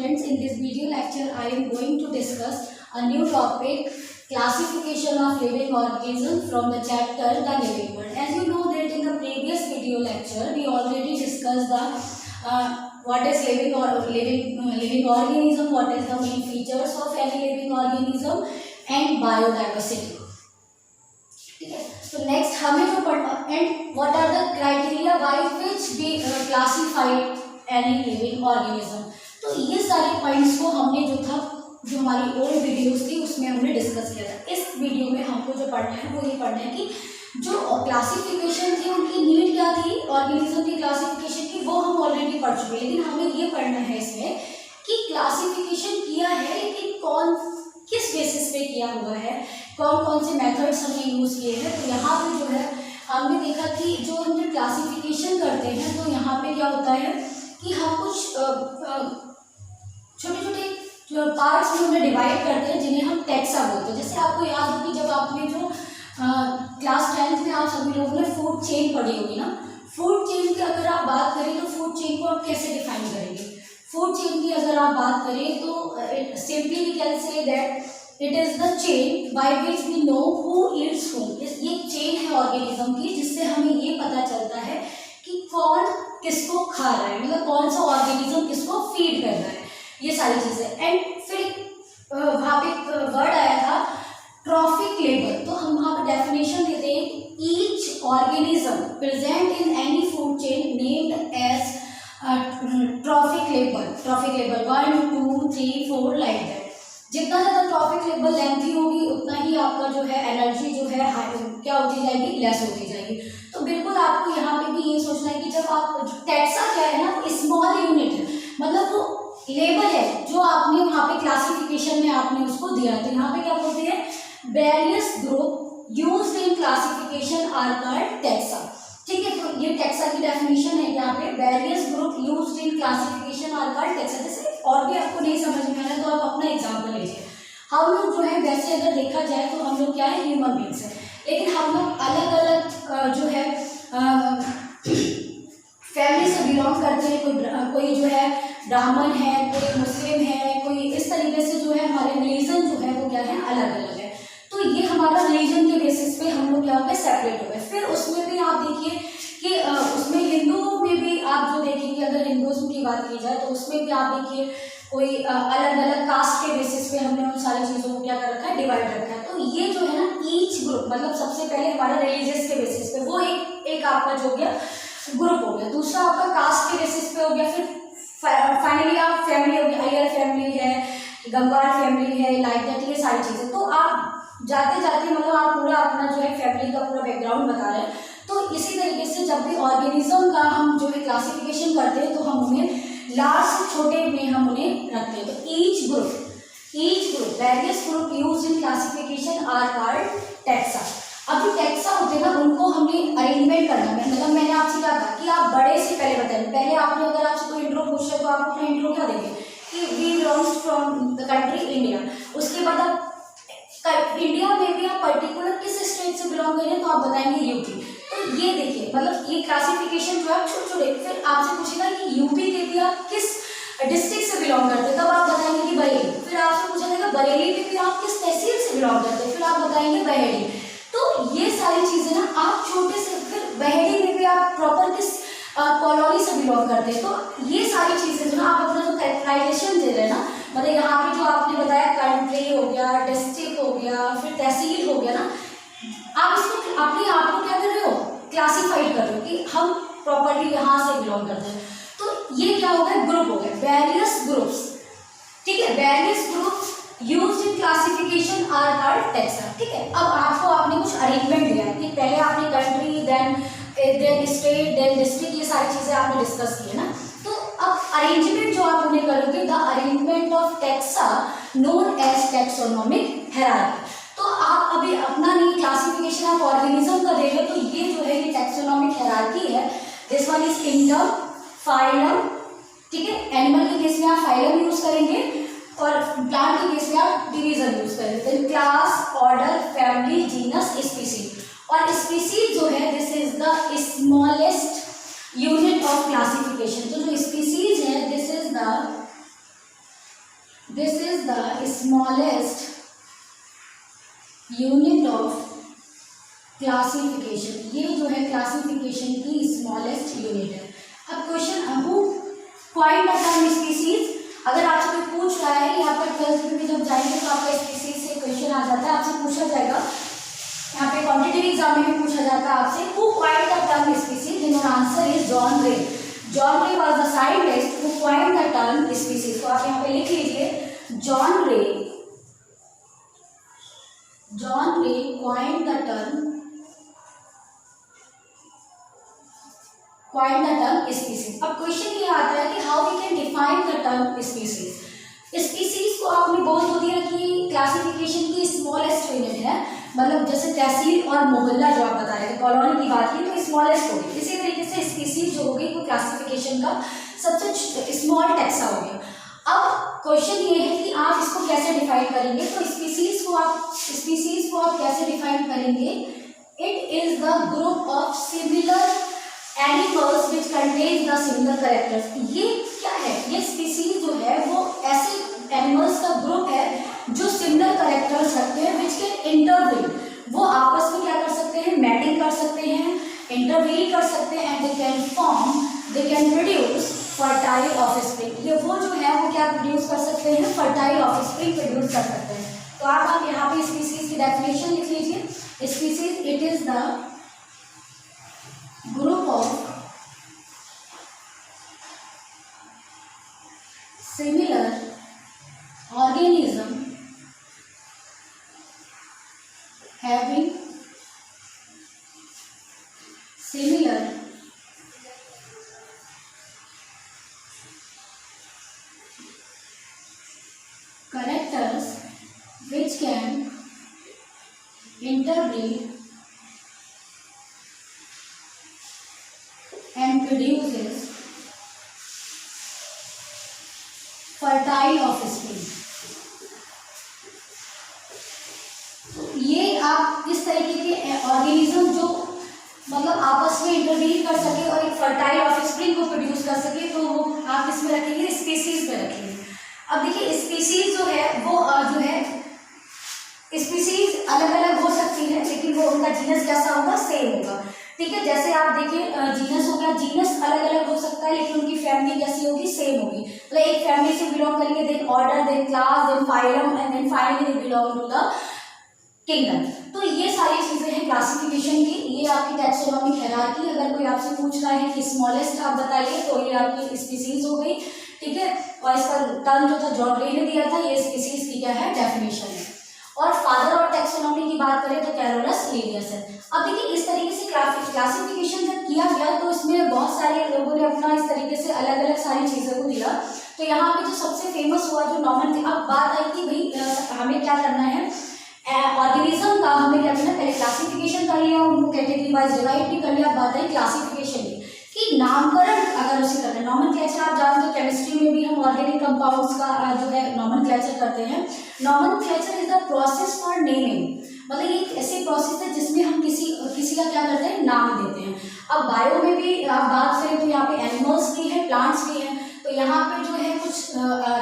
students, in this video lecture I am going to discuss a new topic, classification of living organisms from the chapter The Living World. As you know that in the previous video lecture we already discussed the what is living organism, what is the main features of any living organism and biodiversity. तो next हमें जो पढ़ना and what are the criteria by which we classified any living organism. तो ये सारे points को हमने जो हमारी ओल्ड वीडियोस थी उसमें हमने डिस्कस किया था. इस वीडियो में हमको जो पढ़ना है वो ये पढ़ना है कि जो क्लासिफिकेशन थी उनकी नीड क्या थी, ऑर्गेनिज्म की क्लासिफिकेशन की, वो हम ऑलरेडी पढ़ चुके हैं. लेकिन हमें ये पढ़ना है इसमें कि क्लासिफिकेशन किया है लेकिन किस बेसिस पे किया हुआ है, कौन कौन से मेथड्स हमने यूज़ किए हैं. तो यहाँ पे जो है हमने देखा कि जो हम जब क्लासिफिकेशन करते हैं तो यहाँ पे क्या होता है कि हम कुछ छोटे छोटे पार्ट्स में उन्हें डिवाइड करते हैं जिन्हें हम टैक्सा बोलते हैं. जैसे आपको याद हो कि जब आपने जो क्लास 10th में आप सभी लोगों ने फूड चेन पढ़ी होगी ना, फूड चेन की अगर आप बात करें तो फूड चेन को आप कैसे डिफाइन करेंगे. फूड चेन की अगर आप बात करें तो simply we can say that it is the chain by which we know who eats whom. ये चेन है ऑर्गेनिज्म की जिससे हमें ये पता चलता है कि कौन किसको खा रहा है, मतलब कौन सा ऑर्गेनिज्म किसको फीड कर रहा है, ये सारी चीजें. एंड फिर वहाँ पे एक वर्ड आया था ट्रॉफिक लेवल. तो हम वहाँ पे डेफिनेशन देते हैं each organism present in any food chain named as trophic level 1 2 3 4 like that. जितना ज़्यादा ट्रॉफिक लेवल लेंथी होगी उतना ही आपका जो है एनर्जी जो है क्या होती जाएगी, लेस होती जाएगी. तो बिल्कुल आपको यहाँ पे भी ये सोचना है कि जब आप टैक्सा क्या है ना, स्मॉल यूनिट है, मतलब वो लेवल है जो आपने वहाँ पे क्लासिफिकेशन में आपने उसको दिया. तो यहाँ पे क्या बोलते हैं, various group used in classification are called taxa. ठीक है, तो ये टैक्सा की डेफिनेशन है यहाँ पे, various group used in classification are called taxa. जैसे और भी आपको नहीं समझ में आया तो आप अपना एग्जांपल लीजिए. हम लोग जो है वैसे अगर देखा जाए तो हम लोग क्या है, ह्यूमन बींग्स है, लेकिन हम लोग अलग अलग जो है फैमिली से बिलोंग करते हैं. कोई जो है ब्राह्मण है, कोई मुस्लिम है, कोई इस तरीके से जो है हमारे रिलीजन जो है वो क्या है, अलग अलग है. तो ये हमारा रिलीजन के बेसिस पे हम लोग क्या हो गए, सेपरेट हो गए. फिर उसमें भी आप देखिए कि उसमें हिंदुओं में भी आप जो देखेंगे, अगर हिंदुज़म की बात की जाए तो उसमें भी आप देखिए कोई अलग अलग कास्ट के बेसिस पे हमने उन सारी चीज़ों को क्या कर रखा है, डिवाइड रखा है. तो ये जो है ना ईच ग्रुप, मतलब सबसे पहले हमारा रिलीजियस के बेसिस पे वो एक आपका जो हो गया ग्रुप हो गया, दूसरा आपका कास्ट के बेसिस पे हो गया, फिर फाइनली आप फैमिली हो गया, अय्यर फैमिली है, गंगवार फैमिली है, लाइक दैट, ये सारी चीज़ें. तो आप जाते जाते मतलब आप पूरा अपना जो है फैमिली का पूरा बैकग्राउंड बता रहे हैं. तो इसी तरीके से जब भी ऑर्गेनिज्म का हम जो है क्लासिफिकेशन करते हैं तो हम उन्हें लार्ज से छोटे में हम उन्हें रखते हैं. तो each group various group use in classification are called taxa. अब जो टैक्सा होते हैं ना उनको हमने अरेंजमेंट करना है. मतलब मैंने आपसे कहा था कि आप बड़े से पहले बताएं. पहले आपने अगर आपसे कोई इंट्रो पूछ रहे तो आप अपना इंट्रो क्या देंगे कि we belongs from the country India. उसके बाद आप इंडिया में भी आप पर्टिकुलर किस स्टेट से बिलोंग कर रहे हैं तो आप बताएंगे यूपी. तो ये देखिए मतलब ये क्लासिफिकेशन जो है छोटे. फिर आपसे पूछेगा कि यूपी के भी आप किस डिस्ट्रिक्ट से बिलोंग करते हैं, तब आप बताएंगे कि बरेली. फिर आपसे पूछा जाएगा बरेली में भी आप किस तहसील से बिलोंग करते हैं, फिर आप बताएंगे बहेड़ी. तो ये सारी चीज़ें ना आप छोटे से, फिर बहेड़ी में भी आप प्रॉपर किस कॉलोनी से बिलोंग करते हैं. तो ये सारी चीज़ें जो ना आप अपना जो कैरेक्टराइजेशन दे रहे हैं ना, मतलब यहाँ पे जो आपने बताया कंट्री हो गया, डिस्ट्रिक्ट हो गया, फिर तहसील हो गया ना, आप इसको अपने आप को क्या कर रहे हो, क्लासीफाइड कर रहे हो कि हम प्रॉपर्ली यहाँ से बिलोंग करते हैं. तो ये क्या हो गया, ग्रुप हो गया, वेरियस ग्रुप्स. ठीक है, various groups used in classification are called taxa. ठीक है, अब आपने कुछ अरेंजमेंट दिया है कि पहले आपने country, then state, then district, ये सारी चीजें आपने डिस्कस की है ना. तो अब अरेंजमेंट जो आप उन्हें करोगे, the arrangement of taxa known as taxonomic hierarchy. तो आप अभी अपना नहीं क्लासिफिकेशन ऑफ ऑर्गेनिज्म का दे रहे हो, तो ये जो है ये टैक्सोनॉमिक हायरार्की है. This one is kingdom, phylum. ठीक है, एनिमल के केस में आप फाइलम यूज करेंगे और प्लांट के केस में आप डिवीजन यूज करेंगे. Class, order, family, genus, species. और स्पीसीज जो है this is the smallest unit of classification. तो जो स्पीसीज है this is the this is the smallest unit of classification, ये जो है क्लासिफिकेशन की स्मॉलेस्ट यूनिट है। अब question who coined the term species, अगर आपसे कोई पूछ रहा है, यहाँ पर 12th में जब जाएंगे तो आपका स्पीसीज से क्वेश्चन आ जाता है, आपसे पूछा जाएगा, यहाँ पे कॉम्पिटिटिव एग्जाम में भी पूछा जाता है आपसे, who coined the term species, जिनका answer is John Ray. John Ray was the scientist who coined the term species. तो आप यहाँ पे लिख लीजिए, John Ray coined the term species. अब क्वेश्चन ये आता है कि how we can define the term species. Species को आपने बोल तो दिया कि क्लासिफिकेशन की स्मॉलेस्ट यूनिट है, मतलब जैसे तहसील और मोहल्ला जो आप बता रहे थे, कॉलोनी की बात की, तो स्मॉलेस्ट होगी। इसी तरीके से स्पीसीज जो होगी वो क्लासिफिकेशन का सबसे स्मॉल टैक्सा हो गया। अब क्वेश्चन ये है कि आप इसको कैसे डिफाइन करेंगे, तो स्पीसीज को आप कैसे डिफाइन करेंगे, it is the group of similar animals which contain the similar characters. ये क्या है, ये स्पीसीज जो है वो ऐसे एनिमल्स का ग्रुप है जो सिमिलर कैरेक्टर्स रखते हैं, विच कैन इंटरब्रीड, वो आपस में क्या कर सकते हैं, मैटिंग कर सकते हैं, इंटरब्रीड कर सकते हैं, and they can produce fertile offspring. ये वो जो है वो क्या प्रोड्यूस कर सकते हैं, फर्टाइल ऑफस्प्रिंग प्रोड्यूस कर सकते हैं। तो आप यहाँ पे स्पीसीज की डेफिनेशन लिख लीजिए, species it is the group of similar organism having similar characters which can interbreed and produces fertile offspring। ये आप इस तरीके के ऑर्गेनिज्म जो मतलब आपस में इंटरब्रीड कर सके और एक फर्टाइल ऑफस्प्रिंग को प्रोड्यूस कर सके, तो वो आप इसमें रखेंगे, स्पीसीज में रखेंगे। अब देखिए स्पीसीज जो है वो जो है स्पीसीज अलग अलग हो सकती है, लेकिन वो उनका जीनस कैसा होगा, सेम होगा। ठीक है, जैसे आप देखिए जीनस हो गया, जीनस अलग अलग हो सकता है लेकिन उनकी फैमिली कैसी होगी, सेम होगी। मतलब एक फैमिली से बिलोंग करेंगे, then order, then class, then phylum, and then finally they belong to the kingdom. तो ये सारी चीजें हैं क्लासिफिकेशन की, ये आपकी टैक्सोनॉमिक हायरार्की। अगर कोई आपसे पूछ रहा है कि स्मॉलेस्ट आप बताइए, तो ये आपकी स्पीसीज हो गई। ठीक है, और इसका टर्म जो था जॉन रे ने दिया था, ये स्पीसीज की क्या है, डेफिनेशन है। और फादर और टैक्सोनॉमी की बात करें तो कैरोलस लिनियस है। अब देखिए इस तरीके से क्लासिफिकेशन जब किया गया तो इसमें बहुत सारे लोगों ने अपना इस तरीके से अलग अलग सारी चीज़ों को दिया। तो यहाँ पे जो सबसे फेमस हुआ जो नॉर्मन थी, अब बात आई कि भाई हमें क्या करना है, ऑर्गेनिज्म का हमें क्या करना है, पहले क्लासिफिकेशन कर लिया, उनको कैटेगरी वाइज डिवाइड भी कर लिया, बात आई क्लासिफिकेशन की कि नामकरण अगर उसे करना है। नॉमेनक्लेचर आप जानते हो, केमिस्ट्री में भी हम ऑर्गेनिक कंपाउंड्स का जो है नॉमेनक्लेचर करते हैं। Nomenclature is the process for naming, मतलब ये एक ऐसी प्रोसेस है जिसमें हम किसी का क्या करते हैं, नाम देते हैं। अब बायो में भी आप बात करें तो यहाँ पे एनिमल्स भी है, प्लांट्स भी हैं। तो यहाँ पे जो है कुछ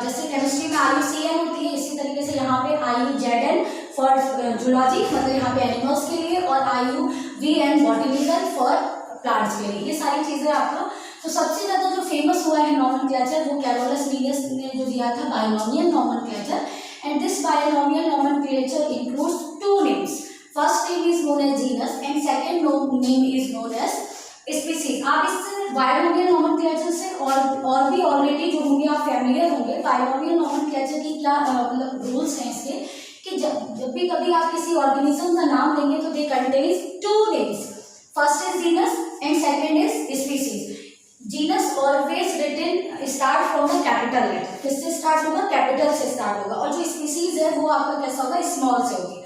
जैसे केमिस्ट्री में IUCN होती है, इसी तरीके से यहाँ पे IUZN फॉर जूलॉजी, मतलब यहाँ पे एनिमल्स के लिए, और IUVN बॉटनिकल फॉर प्लांट्स के लिए। ये सारी चीजें आपको, तो सबसे ज्यादा जो फेमस हुआ है नॉमेनक्लेचर वो कैरोलस लिनियस ने जो दिया था, binomial nomenclature. And this binomial nomenclature includes two names, first name is known as genus and second name is known as species. आप इस बायनोमियल नॉमेनक्लेचर से और भी ऑलरेडी जो होंगे आप फैमिलियर होंगे। बायनोमियल नॉमेनक्लेचर की क्या मतलब रूल्स हैं इसके, कि जब भी कभी आप किसी ऑर्गेनिज्म का नाम देंगे तो they contains two names, first is genus and second is species. Genus always written start from the capital letter, किससे स्टार्ट होगा, कैपिटल से स्टार्ट होगा, और जो स्पीसीज है वो आपका कैसा होगा, स्मॉल से होगी।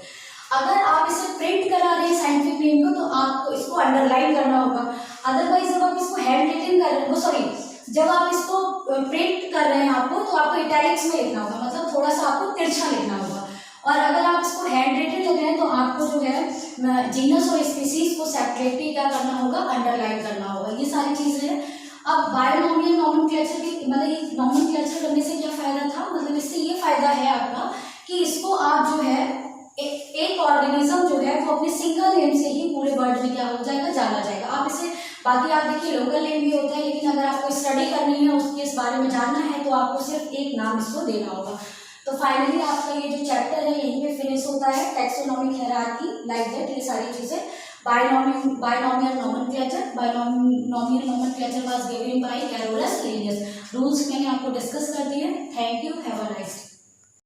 अगर आप इसे प्रिंट करा रहे हैं साइंटिफिक नेम को तो आपको इसको अंडरलाइन करना होगा, अदरवाइज जब आप इसको हैंड रिटन कर रहे हो, सॉरी जब आप इसको प्रिंट कर रहे हैं आपको, तो आपको इटैलिक्स में लिखना होगा, मतलब थोड़ा सा आपको तिरछा लिखना होगा। और अगर आप इसको हैंड रिटन लिख रहे हैं तो आपको जो है जीनस और स्पीसीज को सेपरेटली क्या करना होगा, अंडरलाइन करना होगा। ये सारी चीजें हैं। अब बायनोमियल नॉमेनक्लेचर की मतलब ये नॉमेनक्लेचर करने से क्या फायदा था, मतलब इससे ये फायदा फायदा है आपका कि इसको आप जो है एक ऑर्गेनिज्म जो है वो अपने सिंगल नेम से ही पूरे वर्ल्ड में क्या हो जाएगा, जाना जाएगा। आप इसे बाकी आप देखिए लोकल नेम भी होता है, लेकिन अगर आपको स्टडी करनी है उसके इस बारे में जानना है तो आपको सिर्फ एक नाम इसको देना होगा। तो फाइनली आपका ये जो चैप्टर है यहीं पे फिनिश होता है, टैक्सोनॉमिक हायरार्की, लाइक दैट, ये सारी चीजें। Binomial nomenclature was given by Carolus Linnaeus. Rules मैंने आपको डिस्कस कर दिए। Thank you, have a nice day.